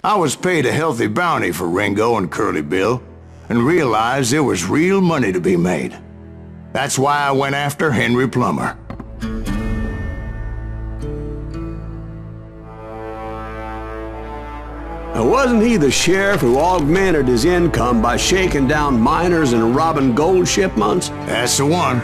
I was paid a healthy bounty for Ringo and Curly Bill, and realized there was real money to be made. That's why I went after Henry Plummer. Now, wasn't he the sheriff who augmented his income by shaking down miners and robbing gold shipments? That's the one.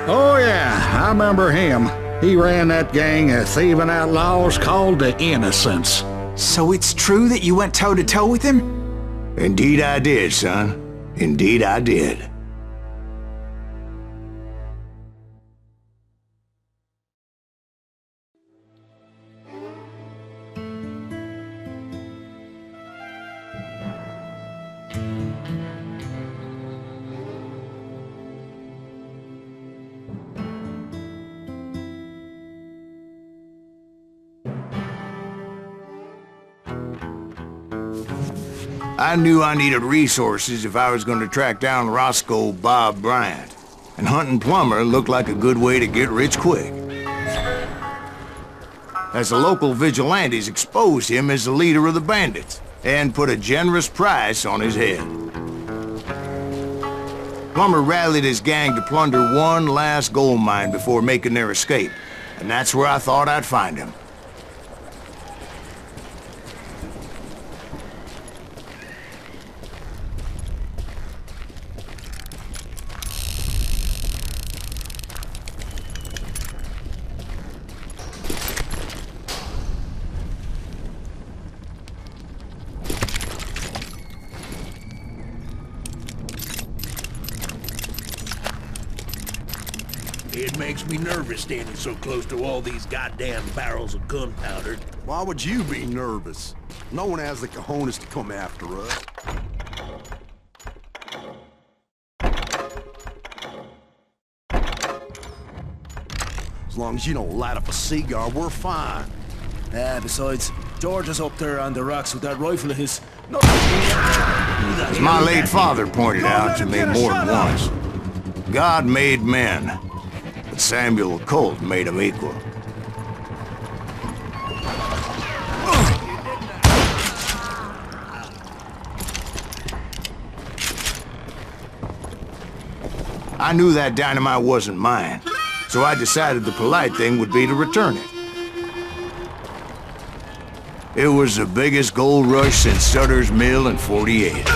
Oh yeah, I remember him. He ran that gang of thieving outlaws called the Innocents. So it's true that you went toe-to-toe with him? Indeed I did, son. Indeed I did. I knew I needed resources if I was going to track down Roscoe Bob Bryant, and hunting Plummer looked like a good way to get rich quick. As the local vigilantes exposed him as the leader of the bandits, and put a generous price on his head. Plummer rallied his gang to plunder one last gold mine before making their escape, and that's where I thought I'd find him. It makes me nervous standing so close to all these goddamn barrels of gunpowder. Why would you be nervous? No one has the cojones to come after us. As long as you don't light up a cigar, we're fine. Besides, George is up there on the rocks with that rifle of his. As my late father pointed out to me more than once, God made men, but Samuel Colt made them equal. I knew that dynamite wasn't mine, so I decided the polite thing would be to return it. It was the biggest gold rush since Sutter's Mill in '48.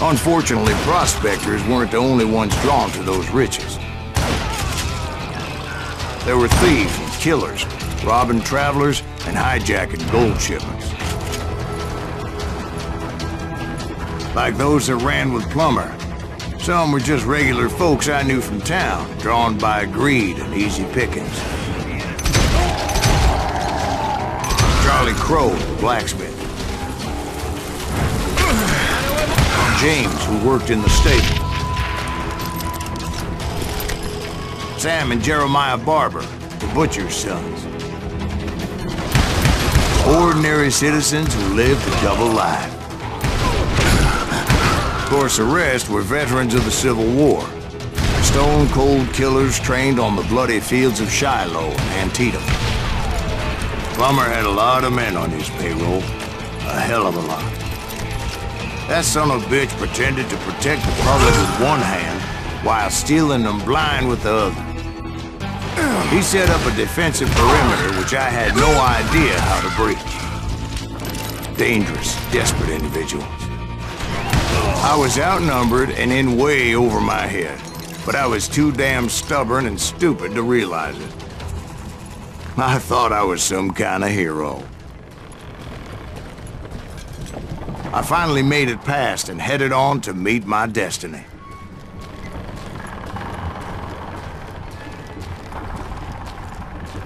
Unfortunately, prospectors weren't the only ones drawn to those riches. There were thieves and killers, robbing travelers and hijacking gold shipments. Like those that ran with Plummer, some were just regular folks I knew from town, drawn by greed and easy pickings. Charlie Crow, the blacksmith. James, who worked in the stable. Sam and Jeremiah Barber, the butcher's sons. Ordinary citizens who lived a double life. Of course, the rest were veterans of the Civil War. Stone-cold killers trained on the bloody fields of Shiloh and Antietam. Plummer had a lot of men on his payroll. A hell of a lot. That son of a bitch pretended to protect the public with one hand while stealing them blind with the other. He set up a defensive perimeter which I had no idea how to breach. Dangerous, desperate individuals. I was outnumbered and in way over my head, but I was too damn stubborn and stupid to realize it. I thought I was some kind of hero. I finally made it past and headed on to meet my destiny.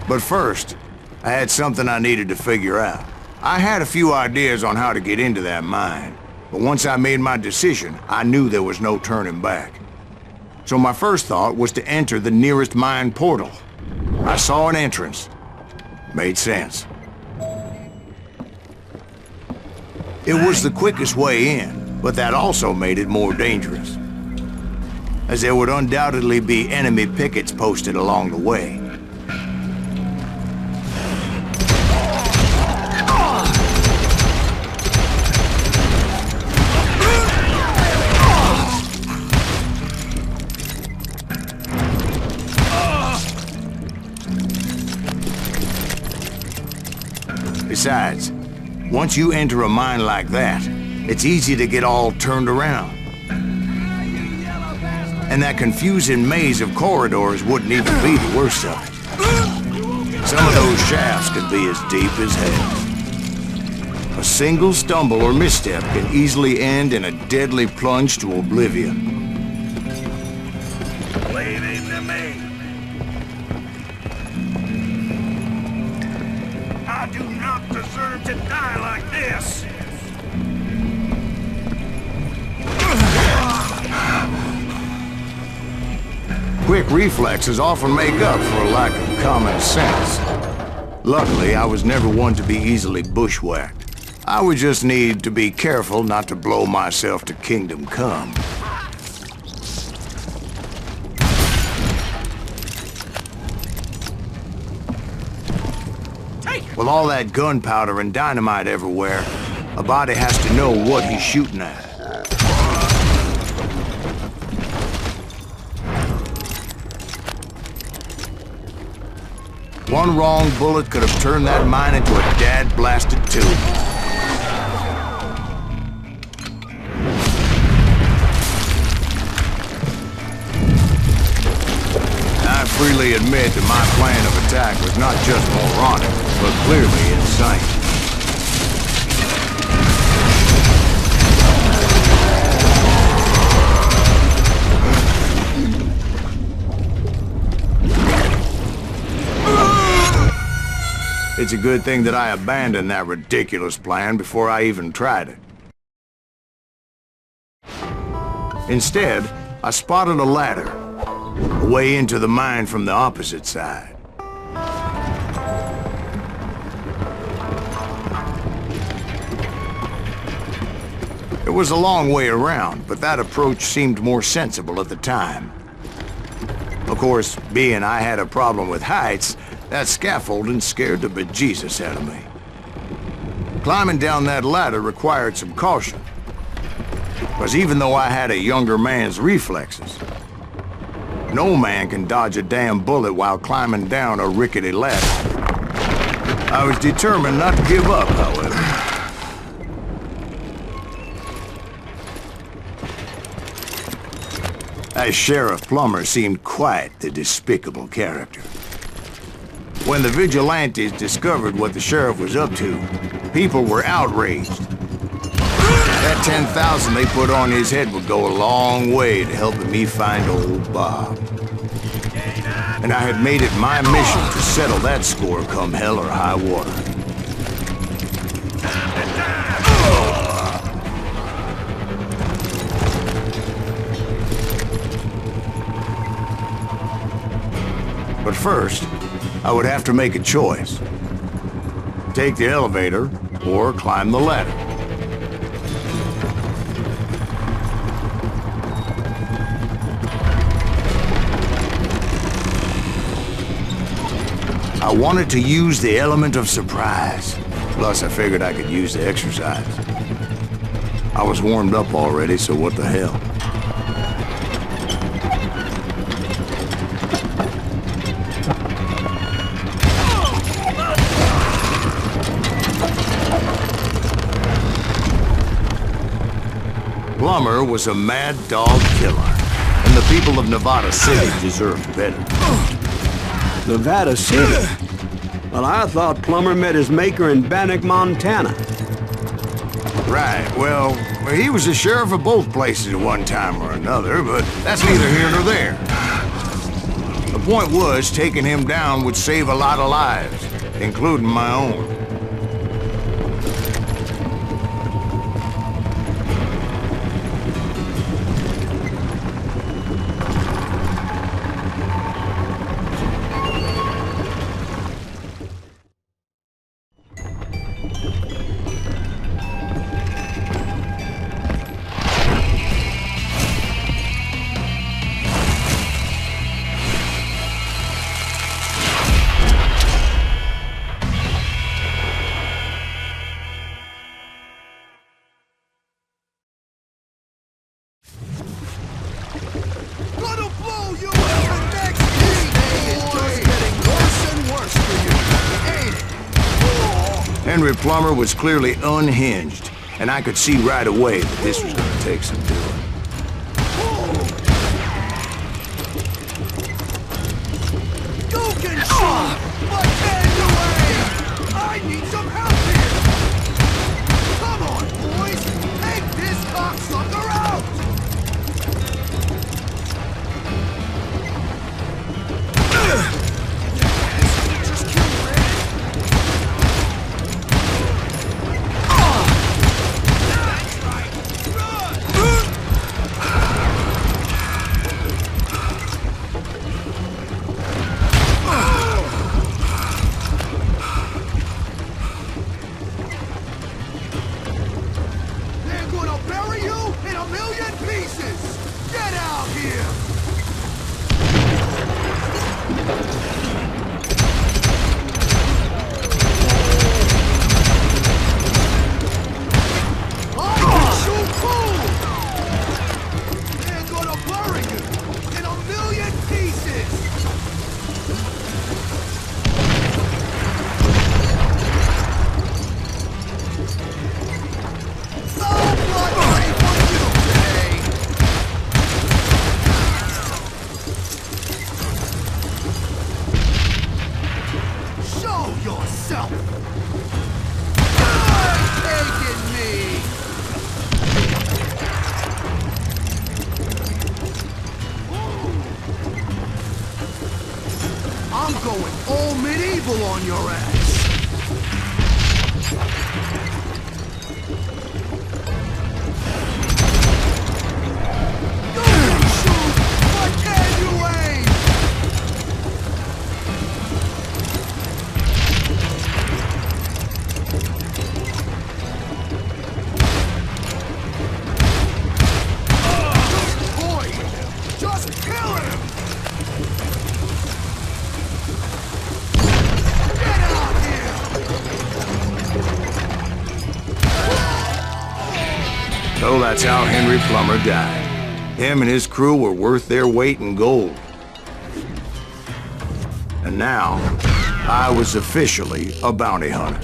But first, I had something I needed to figure out. I had a few ideas on how to get into that mine, but once I made my decision, I knew there was no turning back. So my first thought was to enter the nearest mine portal. I saw an entrance. Made sense. It was the quickest way in, but that also made it more dangerous, as there would undoubtedly be enemy pickets posted along the way. Besides, once you enter a mine like that, it's easy to get all turned around. And that confusing maze of corridors wouldn't even be the worst of it. Some of those shafts could be as deep as hell. A single stumble or misstep can easily end in a deadly plunge to oblivion. Leave it to me. I do not deserve to die like this. Quick reflexes often make up for a lack of common sense. Luckily, I was never one to be easily bushwhacked. I would just need to be careful not to blow myself to kingdom come. With all that gunpowder and dynamite everywhere, a body has to know what he's shooting at. One wrong bullet could have turned that mine into a dad-blasted tube. I freely admit that my plan of attack was not just moronic, but clearly insane. It's a good thing that I abandoned that ridiculous plan before I even tried it. Instead, I spotted a ladder, a way into the mine from the opposite side. It was a long way around, but that approach seemed more sensible at the time. Of course, being I had a problem with heights, that scaffolding scared the bejesus out of me. Climbing down that ladder required some caution, because even though I had a younger man's reflexes, no man can dodge a damn bullet while climbing down a rickety ladder. I was determined not to give up, however. That Sheriff Plummer seemed quite the despicable character. When the vigilantes discovered what the sheriff was up to, people were outraged. That 10,000 they put on his head would go a long way to helping me find old Bob. And I had made it my mission to settle that score come hell or high water. But first, I would have to make a choice. Take the elevator or climb the ladder. I wanted to use the element of surprise. Plus, I figured I could use the exercise. I was warmed up already, so what the hell? Plummer was a mad dog killer, and the people of Nevada City deserved better. Nevada City? Well, I thought Plummer met his maker in Bannock, Montana. Right, well, he was the sheriff of both places at one time or another, but that's neither here nor there. The point was, taking him down would save a lot of lives, including my own. Henry Plummer was clearly unhinged, and I could see right away that this was going to take some doing. You can shoot, but can you aim? I need some help here. Come on, boys. Take this cocksucker out. Just kill Red. That's right. Run. They're gonna bury you in a million pieces! Get out here! I can shoot cool! They're gonna bury you in a million pieces! Oh, blood ready for you today! Show yourself! Good taking me! I'm going all medieval on your ass! You can shoot, but can you aim? Boy, just kill him! Get out here! So that's how Henry Plummer died. Him and his crew were worth their weight in gold. And now, I was officially a bounty hunter.